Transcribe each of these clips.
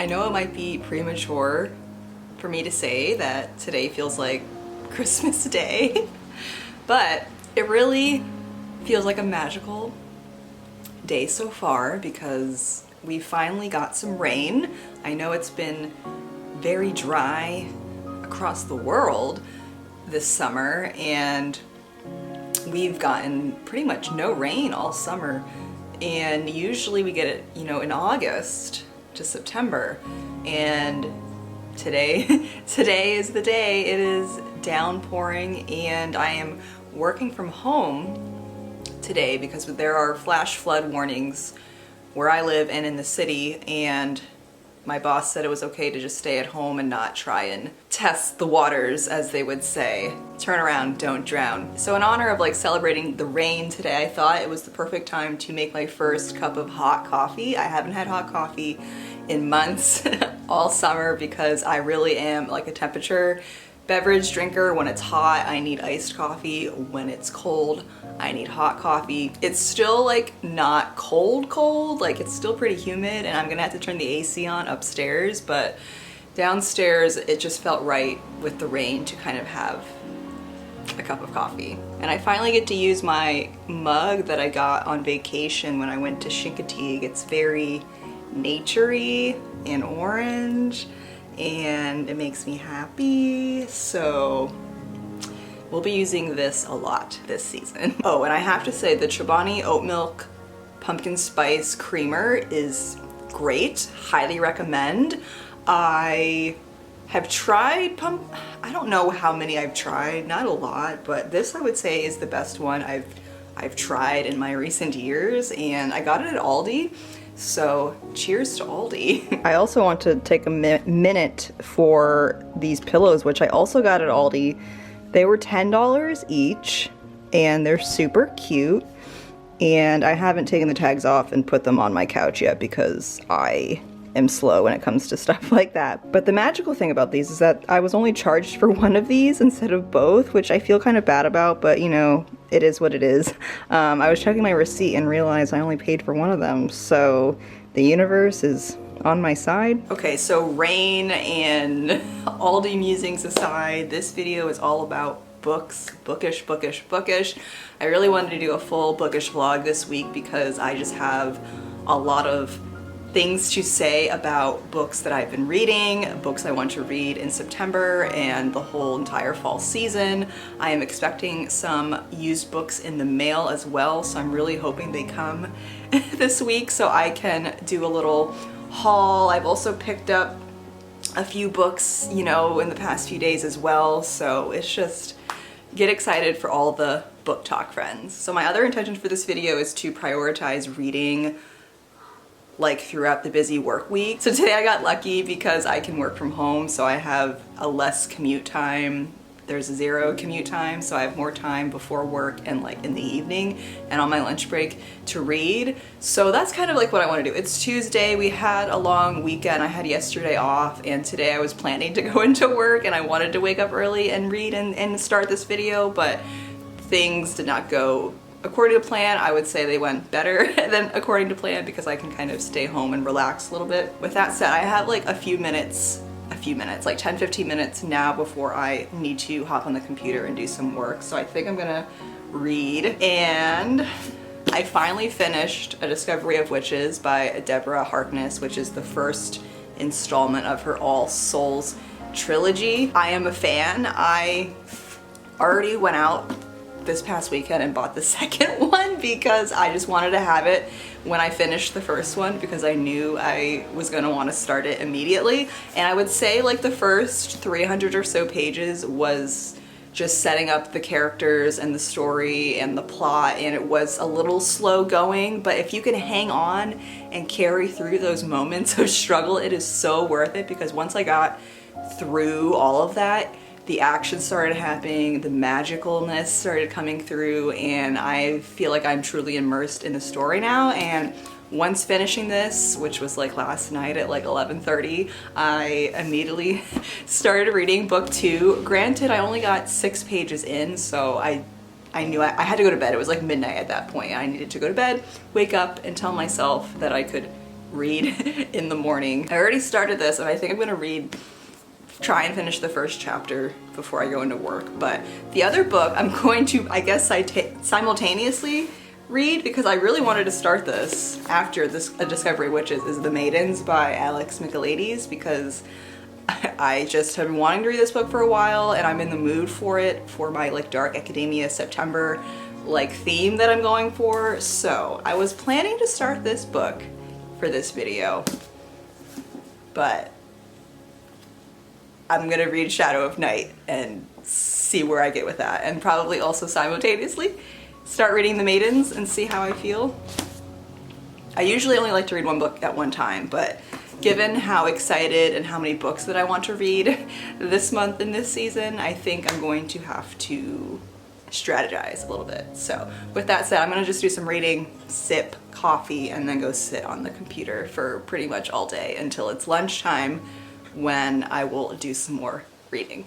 I know it might be premature for me to say that today feels like Christmas Day, but it really feels like a magical day so far because we finally got some rain. I know it's been very dry across the world this summer, and we've gotten pretty much no rain all summer, and usually we get it, you know, in August to September, and today is the day. It is downpouring, and I am working from home today because there are flash flood warnings where I live and in the city, and my boss said it was okay to just stay at home and not try and test the waters, as they would say. Turn around, don't drown. So in honor of like celebrating the rain today, I thought it was the perfect time to make my first cup of hot coffee. I haven't had hot coffee in months all summer because I really am like a temperature beverage drinker. When it's hot, I need iced coffee. When it's cold, I need hot coffee. It's still like not cold, like it's still pretty humid, and I'm gonna have to turn the AC on upstairs, but downstairs it just felt right with the rain to kind of have a cup of coffee. And I finally get to use my mug that I got on vacation when I went to Chincoteague. It's very naturey and orange, and it makes me happy, so we'll be using this a lot this season. Oh, and I have to say the Chobani oat milk pumpkin spice creamer is great. Highly recommend. I have tried I don't know how many I've tried, not a lot, but this I would say is the best one I've tried in my recent years, and I got it at Aldi. So cheers to Aldi. I also want to take a minute for these pillows, which I also got at Aldi. They were $10 each, and they're super cute. And I haven't taken the tags off and put them on my couch yet because I am slow when it comes to stuff like that. But the magical thing about these is that I was only charged for one of these instead of both, which I feel kind of bad about, but you know, it is what it is. I was checking my receipt and realized I only paid for one of them, so the universe is on my side. Okay, so rain and Aldi musings aside, this video is all about books. Bookish, bookish, bookish. I really wanted to do a full bookish vlog this week because I just have a lot of things to say about books that I've been reading, books I want to read in September and the whole entire fall season. I am expecting some used books in the mail as well, so I'm really hoping they come this week so I can do a little haul. I've also picked up a few books, you know, in the past few days as well, so it's just get excited for all the book talk friends. So my other intention for this video is to prioritize reading like throughout the busy work week. So today I got lucky because I can work from home, so I have a less commute time. There's zero commute time, so I have more time before work and like in the evening and on my lunch break to read. So that's kind of like what I want to do. It's Tuesday, we had a long weekend. I had yesterday off, and today I was planning to go into work, and I wanted to wake up early and read and start this video, but things did not go according to plan. I would say they went better than according to plan because I can kind of stay home and relax a little bit. With that said, I have like a few minutes, like 10-15 minutes now before I need to hop on the computer and do some work. So I think I'm gonna read. And I finally finished A Discovery of Witches by Deborah Harkness, which is the first installment of her All Souls trilogy. I am a fan. I already went out this past weekend and bought the second one because I just wanted to have it when I finished the first one because I knew I was gonna want to start it immediately. And I would say like the first 300 or so pages was just setting up the characters and the story and the plot, and it was a little slow going, but if you can hang on and carry through those moments of struggle, it is so worth it because once I got through all of that, the action started happening, the magicalness started coming through, and I feel like I'm truly immersed in the story now. And once finishing this, which was like last night at like 11:30, I immediately started reading book 2. Granted, I only got 6 pages in, so I knew I had to go to bed. It was like midnight at that point. I needed to go to bed, wake up, and tell myself that I could read in the morning. I already started this and I think I'm gonna try and finish the first chapter before I go into work. But the other book I'm going to, I guess, simultaneously read, because I really wanted to start this after this A Discovery of Witches, is The Maidens by Alex Michaelides, because I just have been wanting to read this book for a while and I'm in the mood for it for my like dark academia September like theme that I'm going for. So I was planning to start this book for this video, but I'm gonna read Shadow of Night and see where I get with that, and probably also simultaneously start reading The Maidens and see how I feel. I usually only like to read one book at one time, but given how excited and how many books that I want to read this month and this season, I think I'm going to have to strategize a little bit. So with that said, I'm gonna just do some reading, sip coffee, and then go sit on the computer for pretty much all day until it's lunchtime, when I will do some more reading.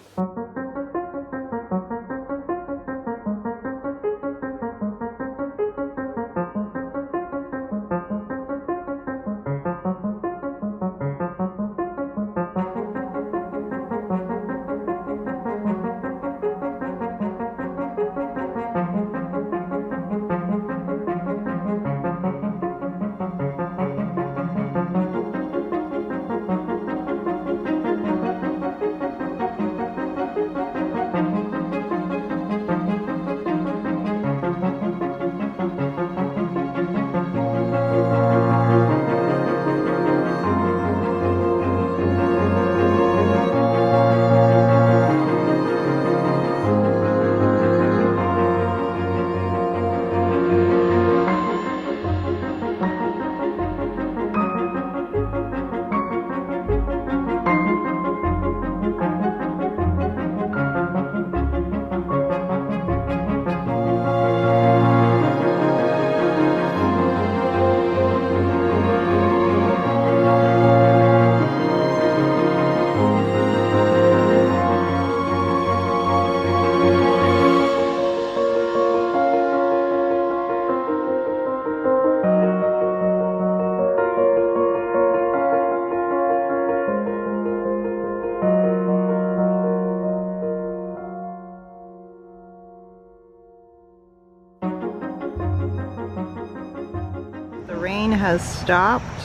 Has stopped,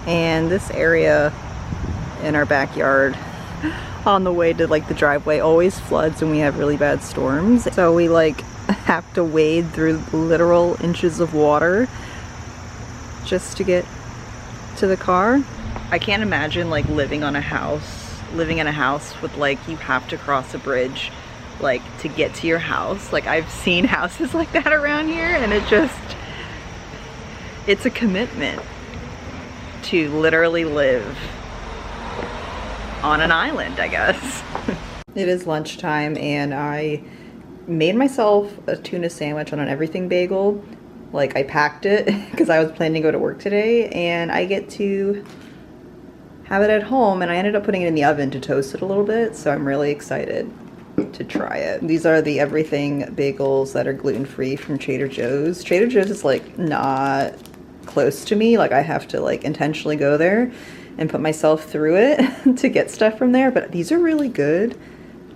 and this area in our backyard on the way to like the driveway always floods when we have really bad storms, so we like have to wade through literal inches of water just to get to the car. I can't imagine like living in a house with like you have to cross a bridge like to get to your house. Like I've seen houses like that around here, and it's a commitment to literally live on an island, I guess. It is lunchtime and I made myself a tuna sandwich on an everything bagel. Like I packed it because I was planning to go to work today, and I get to have it at home, and I ended up putting it in the oven to toast it a little bit, so I'm really excited to try it. These are the everything bagels that are gluten-free from Trader Joe's. Trader Joe's is like not close to me, like I have to like intentionally go there and put myself through it to get stuff from there, but these are really good.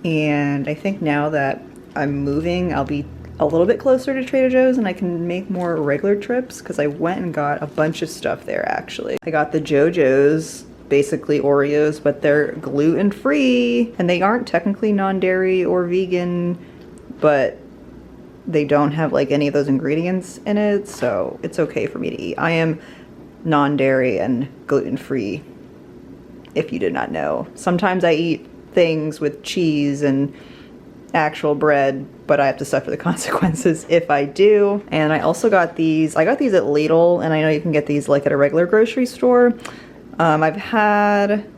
And I think now that I'm moving, I'll be a little bit closer to Trader Joe's and I can make more regular trips, because I went and got a bunch of stuff there actually. I got the JoJo's, basically Oreos, but they're gluten-free and they aren't technically non-dairy or vegan, but they don't have like any of those ingredients in it, so it's okay for me to eat. I am non-dairy and gluten-free, if you did not know. Sometimes I eat things with cheese and actual bread, but I have to suffer the consequences if I do. And I also got these, I got these at Lidl, and I know you can get these like at a regular grocery store. I've had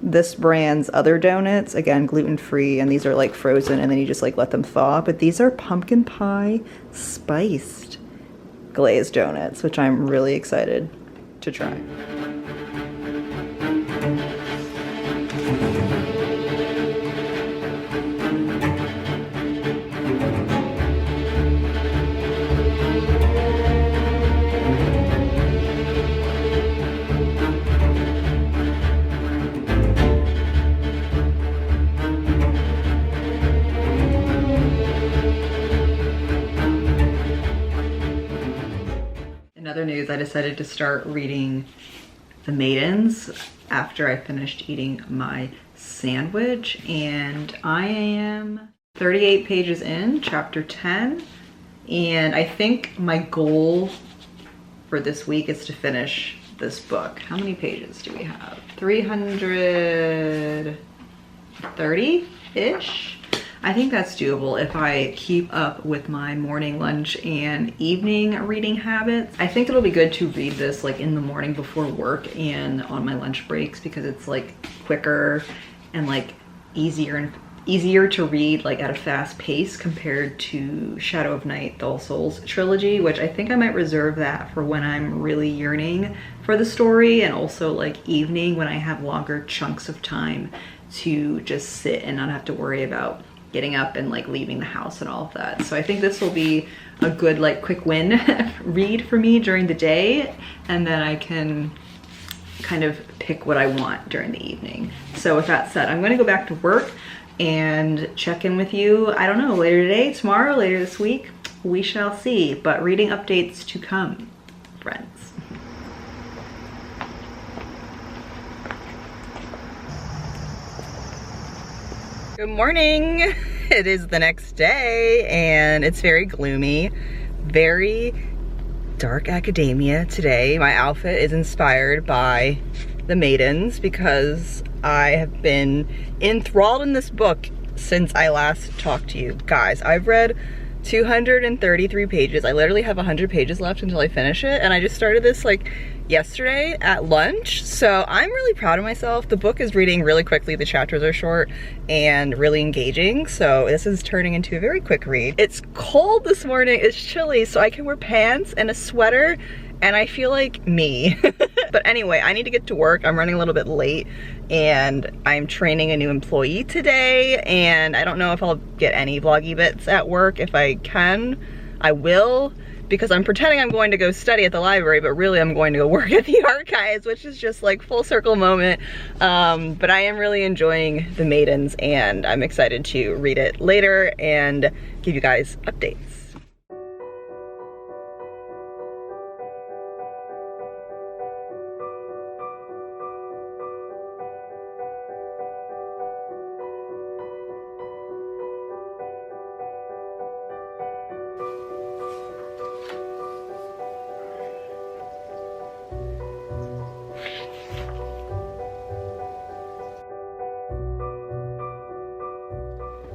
this brand's other donuts, again gluten-free, and these are like frozen and then you just like let them thaw, but these are pumpkin pie spiced glazed donuts, which I'm really excited to try. other news, I decided to start reading The Maidens after I finished eating my sandwich, and I am 38 pages in, chapter 10, and I think my goal for this week is to finish this book. How many pages do we have? 330-ish? I think that's doable if I keep up with my morning, lunch, and evening reading habits. I think it'll be good to read this like in the morning before work and on my lunch breaks, because it's like quicker and like easier to read like at a fast pace compared to Shadow of Night, the All Souls trilogy, which I think I might reserve that for when I'm really yearning for the story, and also like evening when I have longer chunks of time to just sit and not have to worry about getting up and like leaving the house and all of that. So I think this will be a good like quick win read for me during the day, and then I can kind of pick what I want during the evening. So with that said, I'm gonna go back to work and check in with you, I don't know, later today, tomorrow, later this week, we shall see. But reading updates to come, friends. Good morning. It is the next day and it's very gloomy, very dark academia today. My outfit is inspired by The Maidens because I have been enthralled in this book since I last talked to you guys. I've read 233 pages. I literally have 100 pages left until I finish it, and I just started this like yesterday at lunch, so I'm really proud of myself. The book is reading really quickly, the chapters are short and really engaging, so this is turning into a very quick read. It's cold this morning, it's chilly, so I can wear pants and a sweater and I feel like me. But anyway, I need to get to work. I'm running a little bit late and I'm training a new employee today, and I don't know if I'll get any vloggy bits at work. If I can, I will, because I'm pretending I'm going to go study at the library, but really I'm going to go work at the archives, which is just like full circle moment. But I am really enjoying The Maidens and I'm excited to read it later and give you guys updates.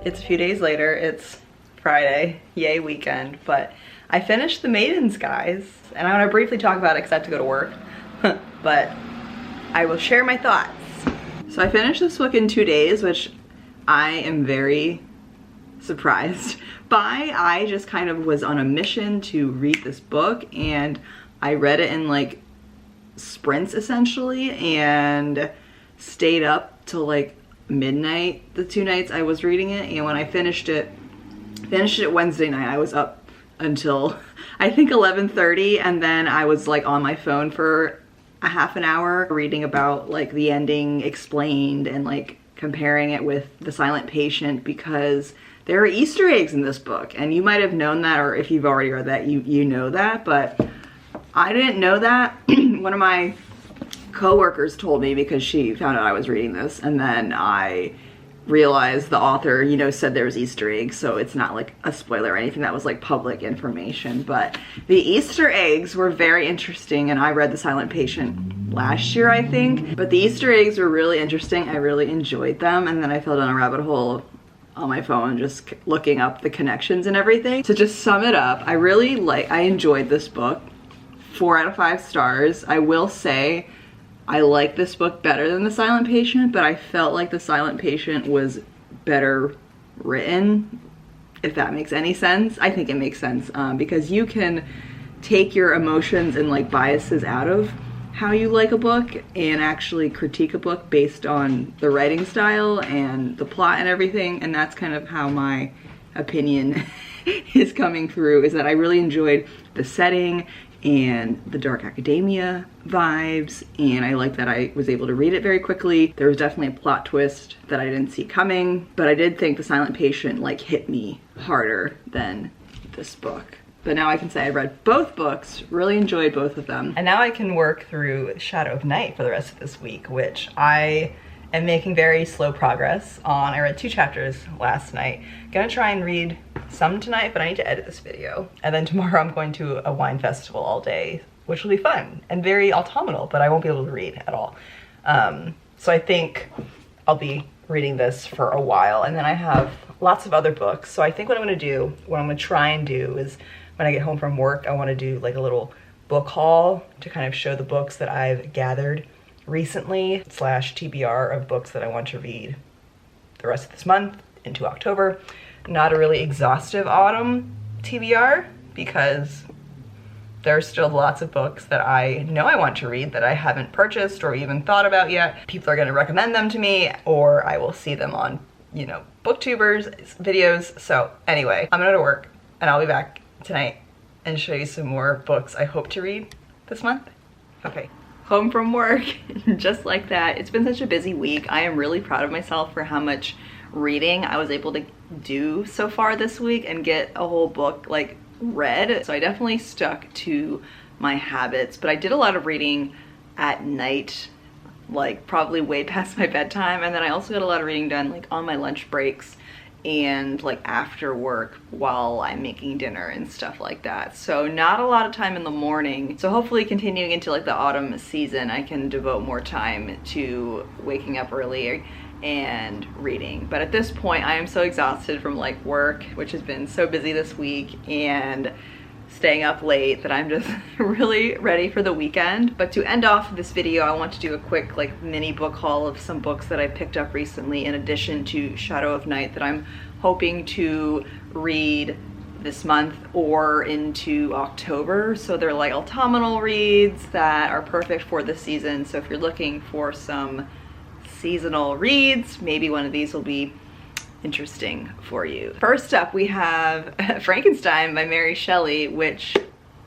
It's a few days later, it's Friday, yay weekend, but I finished The Maidens, guys, and I want to briefly talk about it because I have to go to work, but I will share my thoughts. So I finished this book in 2 days, which I am very surprised by. I just kind of was on a mission to read this book, and I read it in like sprints essentially, and stayed up till like midnight the 2 nights I was reading it. And when I finished it Wednesday night, I was up until I think 11:30, and then I was like on my phone for a half an hour reading about like the ending explained and like comparing it with The Silent Patient, because there are Easter eggs in this book, and you might have known that, or if you've already read that, you know that, but I didn't know that. One of my co-workers told me because she found out I was reading this, and then I realized the author, you know, said there was Easter eggs, so it's not like a spoiler or anything. That was like public information, but the Easter eggs were very interesting, and I read The Silent Patient last year, I think, but the Easter eggs were really interesting. I really enjoyed them, and then I fell down a rabbit hole on my phone just looking up the connections and everything. To just sum it up, I enjoyed this book. 4 out of 5 stars. I will say I like this book better than The Silent Patient, but I felt like The Silent Patient was better written, if that makes any sense. I think it makes sense, because you can take your emotions and like biases out of how you like a book and actually critique a book based on the writing style and the plot and everything, and that's kind of how my opinion is coming through, is that I really enjoyed the setting and the dark academia vibes, and I like that I was able to read it very quickly. There was definitely a plot twist that I didn't see coming, but I did think The Silent Patient like hit me harder than this book. But now I can say I read both books, really enjoyed both of them. And now I can work through Shadow of Night for the rest of this week, which I am making very slow progress on. I read 2 chapters last night. Gonna try and read some tonight, but I need to edit this video. And then tomorrow I'm going to a wine festival all day, which will be fun and very autumnal, but I won't be able to read at all. So I think I'll be reading this for a while, and then I have lots of other books. So I think what I'm gonna try and do is when I get home from work, I wanna do like a little book haul to kind of show the books that I've gathered recently, / TBR of books that I want to read the rest of this month into October. Not a really exhaustive autumn TBR because there's still lots of books that I know I want to read that I haven't purchased or even thought about yet. People are gonna recommend them to me, or I will see them on, you know, booktubers videos. So anyway, I'm gonna go to work and I'll be back tonight and show you some more books I hope to read this month. Okay, home from work, just like that. It's been such a busy week. I am really proud of myself for how much reading I was able to do so far this week and get a whole book like read. So I definitely stuck to my habits, but I did a lot of reading at night, like probably way past my bedtime. And then I also got a lot of reading done like on my lunch breaks and like after work while I'm making dinner and stuff like that. So not a lot of time in the morning. So hopefully continuing into like the autumn season, I can devote more time to waking up early and reading. But at this point, I am so exhausted from like work, which has been so busy this week, and staying up late, that I'm just really ready for the weekend. But to end off this video, I want to do a quick like mini book haul of some books that I picked up recently in addition to Shadow of Night that I'm hoping to read this month or into October. So they're like autumnal reads that are perfect for the season. So if you're looking for some seasonal reads, maybe one of these will be interesting for you. First up, we have Frankenstein by Mary Shelley, which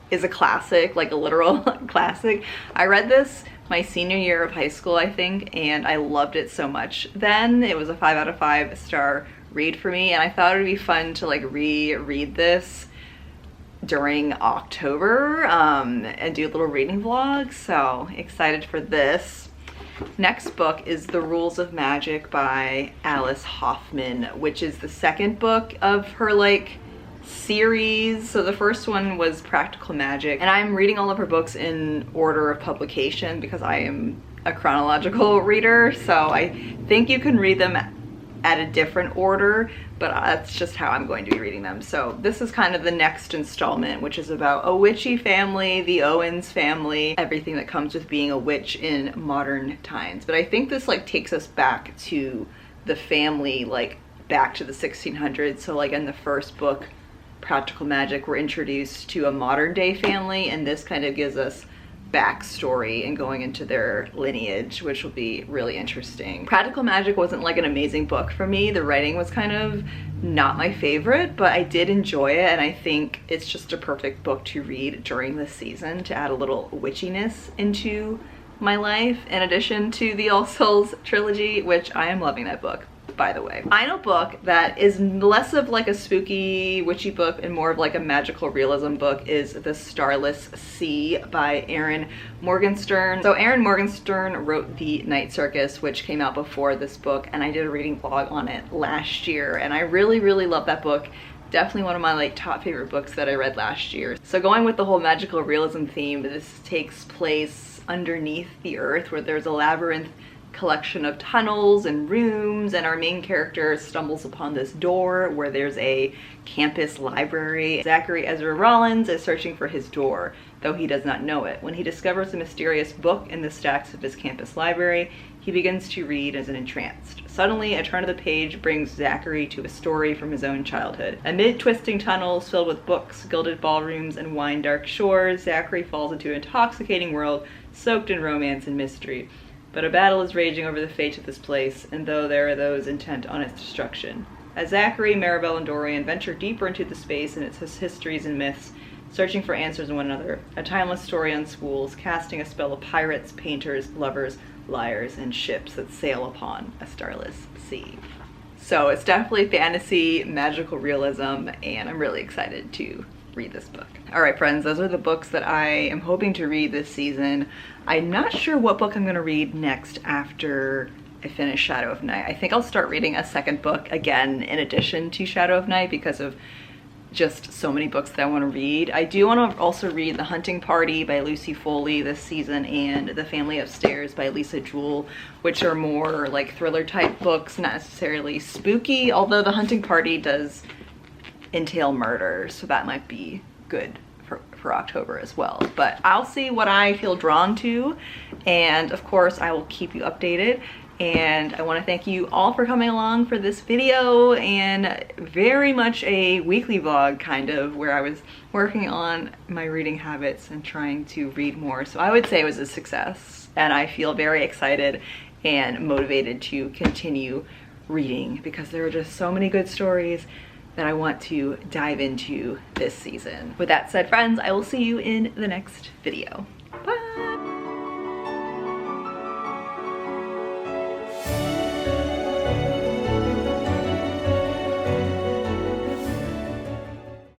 is a classic, like a literal classic. I read this my senior year of high school, I think, and I loved it so much. Then it was a 5 out of 5 star read for me, and I thought it would be fun to like reread this during October and do a little reading vlog. So excited for this. Next book is The Rules of Magic by Alice Hoffman, which is the second book of her like series. So the first one was Practical Magic, and I'm reading all of her books in order of publication because I am a chronological reader. So I think you can read them at a different order, but that's just how I'm going to be reading them. So this is kind of the next installment, which is about a witchy family, the Owens family, everything that comes with being a witch in modern times. But I think this like takes us back to the family, like back to the 1600s. So like in the first book, Practical Magic, we're introduced to a modern day family, and this kind of gives us backstory and going into their lineage, which will be really interesting. Practical Magic wasn't like an amazing book for me. The writing was kind of not my favorite, but I did enjoy it, and I think it's just a perfect book to read during this season to add a little witchiness into my life, in addition to the All Souls trilogy, which I am loving that book, by the way. Final book that is less of like a spooky witchy book and more of like a magical realism book is The Starless Sea by Erin Morgenstern. So Erin Morgenstern wrote The Night Circus, which came out before this book, and I did a reading vlog on it last year, and I really love that book. Definitely one of my like top favorite books that I read last year. So going with the whole magical realism theme, this takes place underneath the earth where there's a labyrinth collection of tunnels and rooms, and our main character stumbles upon this door where there's a campus library. Zachary Ezra Rollins is searching for his door, though he does not know it. When he discovers a mysterious book in the stacks of his campus library, he begins to read as entranced. Suddenly, a turn of the page brings Zachary to a story from his own childhood. Amid twisting tunnels filled with books, gilded ballrooms, and wine-dark shores, Zachary falls into an intoxicating world soaked in romance and mystery. But a battle is raging over the fate of this place, and though there are those intent on its destruction. As Zachary, Maribel, and Dorian venture deeper into the space and its histories and myths, searching for answers in one another, a timeless story unspools, casting a spell of pirates, painters, lovers, liars, and ships that sail upon a starless sea. So it's definitely fantasy, magical realism, and I'm really excited to read this book. All right, friends, those are the books that I am hoping to read this season. I'm not sure what book I'm gonna read next after I finish Shadow of Night. I think I'll start reading a second book again in addition to Shadow of Night because of just so many books that I want to read. I do want to also read The Hunting Party by Lucy Foley this season and The Family Upstairs by Lisa Jewell, which are more like thriller type books, not necessarily spooky, although The Hunting Party does entail murder, so that might be good for October as well. But I'll see what I feel drawn to, and of course I will keep you updated. And I want to thank you all for coming along for this video, and very much a weekly vlog kind of, where I was working on my reading habits and trying to read more. So I would say it was a success, and I feel very excited and motivated to continue reading because there are just so many good stories that I want to dive into this season. With that said, friends, I will see you in the next video. Bye.